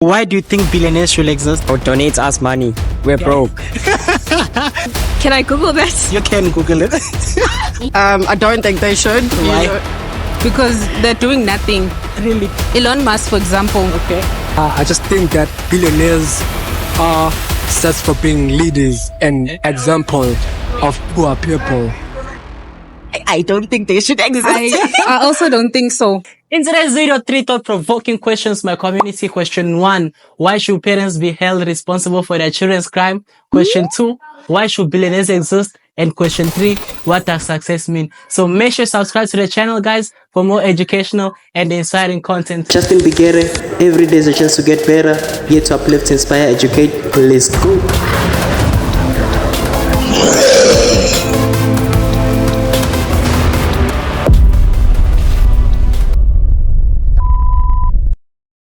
Why do you think billionaires should exist? Or donate us money. We're broke. Can I Google that? You can Google it. I don't think they should. Why? Because they're doing nothing. Really? Elon Musk, for example. Okay. I just think that billionaires are set for being leaders and example of poor people. I don't think they should exist. I also don't think so. In today's video, 3 thought-provoking questions. My community. Question 1, why should parents be held responsible for their children's crime? Question 2, why should billionaires exist? And question 3, what does success mean? So make sure you subscribe to the channel, guys, for more educational and inspiring content. Justin Bigere, every day is a chance to get better, here to uplift, inspire, educate. Let's go.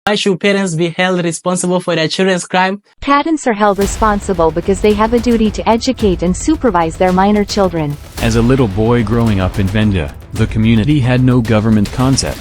Why should parents be held responsible for their children's crime? Parents are held responsible because they have a duty to educate and supervise their minor children. As a little boy growing up in Venda, the community had no government concept.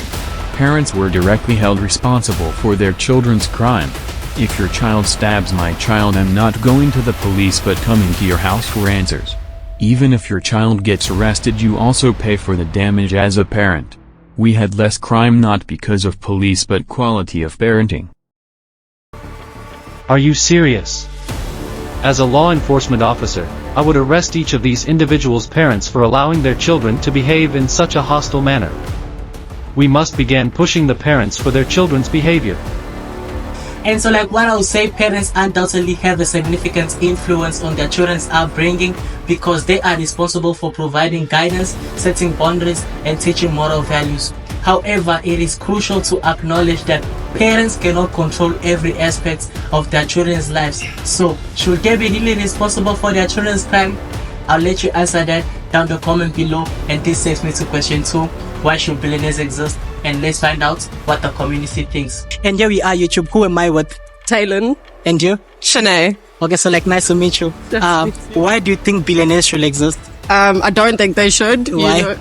Parents were directly held responsible for their children's crime. If your child stabs my child, I'm not going to the police but coming to your house for answers. Even if your child gets arrested, you also pay for the damage as a parent. We had less crime not because of police but quality of parenting. Are you serious? As a law enforcement officer, I would arrest each of these individuals' parents for allowing their children to behave in such a hostile manner. We must begin pushing the parents for their children's behavior. And so like what I would say, parents undoubtedly have a significant influence on their children's upbringing because they are responsible for providing guidance, setting boundaries, and teaching moral values. However, it is crucial to acknowledge that parents cannot control every aspect of their children's lives. So, should they be really responsible for their children's crime? I'll let you answer that down the comment below, and this takes me to question 2, why should billionaires exist? And let's find out what the community thinks. And here we are, YouTube. Who am I with? Talon. And you? Shanae. Okay, so like nice to meet you. Why do you think billionaires should exist? I don't think they should. Why?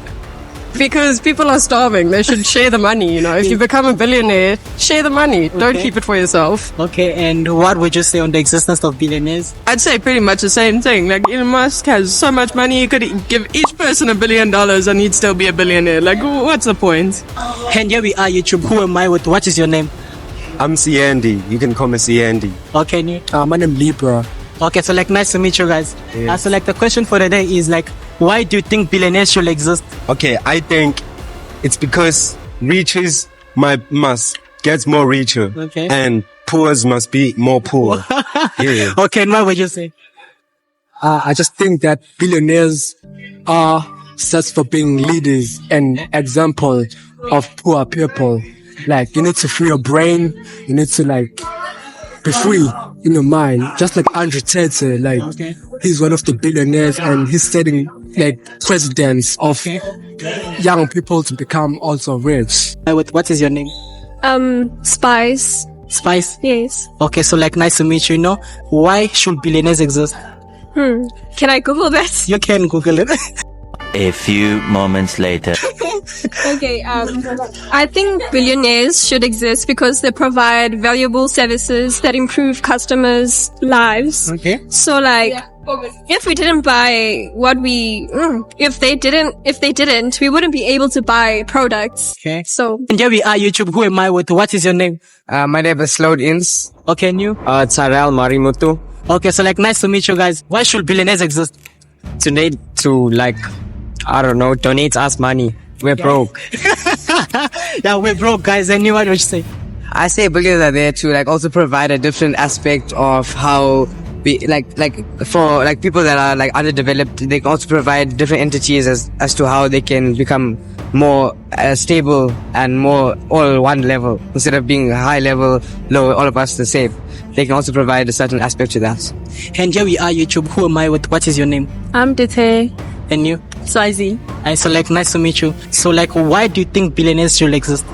Because people are starving. They should share the money, If you become a billionaire, share the money. Okay. Don't keep it for yourself. Okay, and what would you say on the existence of billionaires? I'd say pretty much the same thing. Like, Elon Musk has so much money, he could give each person $1 billion and he'd still be a billionaire. Like, what's the point? And here we are, YouTube. Who am I with? What is your name? I'm C. Andy. You can call me C. Andy. Okay, and you? My name is Libra. Okay, so like nice to meet you guys. Yes. So like the question for the day is like, why do you think billionaires should exist? Okay, I think it's because riches must get more richer. Okay. And poors must be more poor. Yeah. Okay, and what would you say? I just think that billionaires are set for being leaders and example of poor people. Like, you need to free your brain. You need to be free in your mind. Just like Andrew Tate, Okay. he's one of the billionaires and he's setting presidents of young people to become also rich. What is your name? Spice. Spice? Yes. Okay, so like nice to meet you, Why should billionaires exist? Can I Google that? You can Google it. A few moments later. Okay, I think billionaires should exist because they provide valuable services that improve customers' lives. Okay. So if we didn't buy what if they didn't, we wouldn't be able to buy products. Okay. So. And here we are, YouTube. Who am I with? What is your name? My name is Slowed Ins. Okay, and you? Tsarel Marimutu. Okay, so like nice to meet you guys. Why should billionaires exist? Donate us money. We're broke. Yeah, we're broke, guys. And what would you say? I say billionaires are there to also provide a different aspect of how we for people that are underdeveloped. They can also provide different entities as to how they can become more stable and more all one level instead of being high level, low, all of us the same. They can also provide a certain aspect to that. And here we are, YouTube. Who am I with? What is your name? I'm Dete. And you? Swazi. And so nice to meet you. So why do you think billionaires should exist?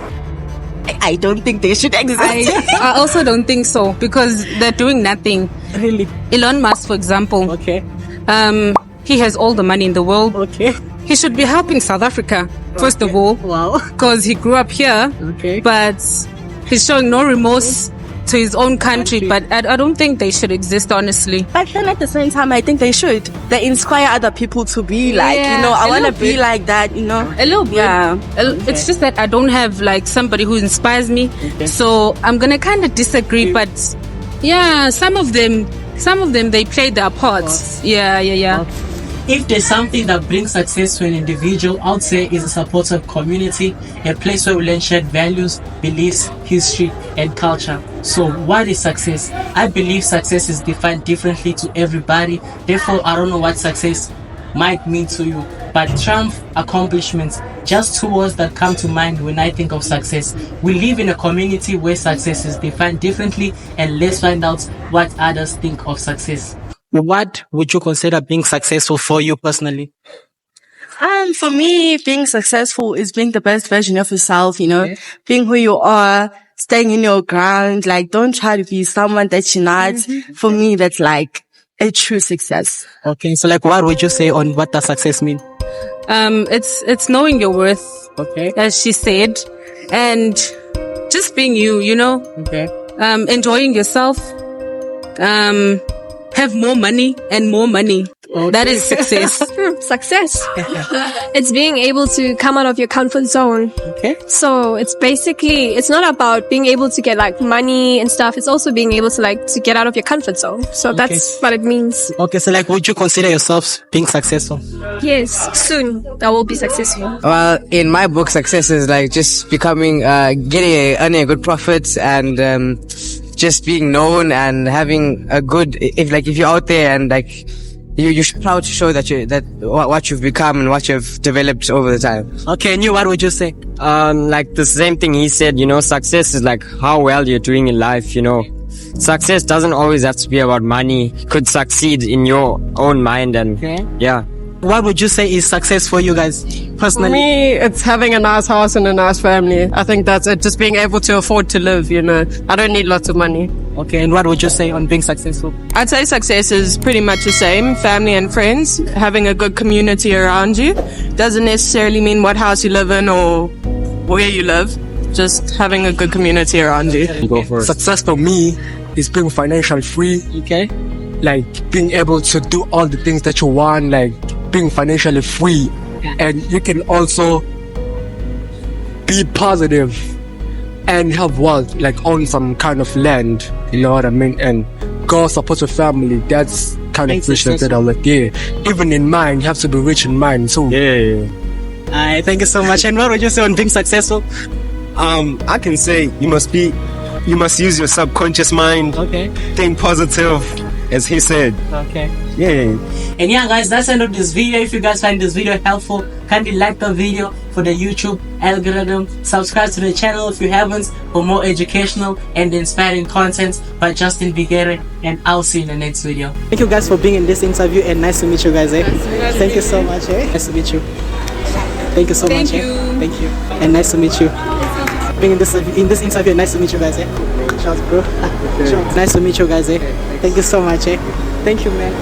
I don't think they should exist. I also don't think so because they're doing nothing. Really? Elon Musk, for example. Okay. He has all the money in the world. Okay. He should be helping South Africa, first of all. Wow. Because he grew up here. Okay. But he's showing no remorse to his own country, but I don't think they should exist, honestly. But then at the same time, I think they should. They inspire other people to be like, I want to be like that, A little bit. Yeah. It's just that I don't have like somebody who inspires me. So I'm going to kind of disagree, but yeah, some of them, they play their parts. Yeah. If there's something that brings success to an individual, I would say is a supportive community, a place where we learn shared values, beliefs, history, and culture. So what is success? I believe success is defined differently to everybody. Therefore, I don't know what success might mean to you. But triumph, accomplishments, just two words that come to mind when I think of success. We live in a community where success is defined differently, and let's find out what others think of success. What would you consider being successful for you personally? For me, being successful is being the best version of yourself, being who you are, staying in your ground. Like, don't try to be someone that you're not. For me, that's like a true success. Okay, so like, what would you say on what does success mean? It's knowing your worth. Okay. As she said, and just being you, Okay. Enjoying yourself. Have more money and more money. Okay. That is success. Success. It's being able to come out of your comfort zone. Okay. So it's not about being able to get like money and stuff. It's also being able to get out of your comfort zone. So that's what it means. Okay. So like, would you consider yourself being successful? Yes. Soon I will be successful. Well, in my book, success is like just becoming, earning a good profit and, just being known and having a good, if you're out there and like, you're proud to show that what you've become and what you've developed over the time. Okay, and you, what would you say? Like the same thing he said, success is like how well you're doing in life, Success doesn't always have to be about money. You could succeed in your own mind and, yeah. What would you say is success for you guys, personally? For me, it's having a nice house and a nice family. I think that's it. Just being able to afford to live, I don't need lots of money. Okay, and what would you say on being successful? I'd say success is pretty much the same. Family and friends, having a good community around you. Doesn't necessarily mean what house you live in or where you live. Just having a good community around you. Go for it. Success for me is being financially free. Okay. Like being able to do all the things that you want, like being financially free. And you can also be positive and have wealth, like own some kind of land, you know what I mean? And go support your family. That's kind of richness that I like. Yeah. Even in mind, you have to be rich in mind. So Alright, thank you so much. And what would you say on being successful? I can say you must use your subconscious mind. Okay. Think positive, as he said. Okay. Yeah. And yeah, guys, that's the end of this video. If you guys find this video helpful, kindly like the video for the YouTube algorithm. Subscribe to the channel if you haven't for more educational and inspiring content by Justin Bigere. And I'll see you in the next video. Thank you guys for being in this interview, and nice to meet you guys. Thank you so much. Nice to meet you. Thank you so much. Thank you. And nice to meet you. Being in this interview, nice to meet you guys. Shout bro. Nice to meet you guys. Thank you so much. Thank you, man.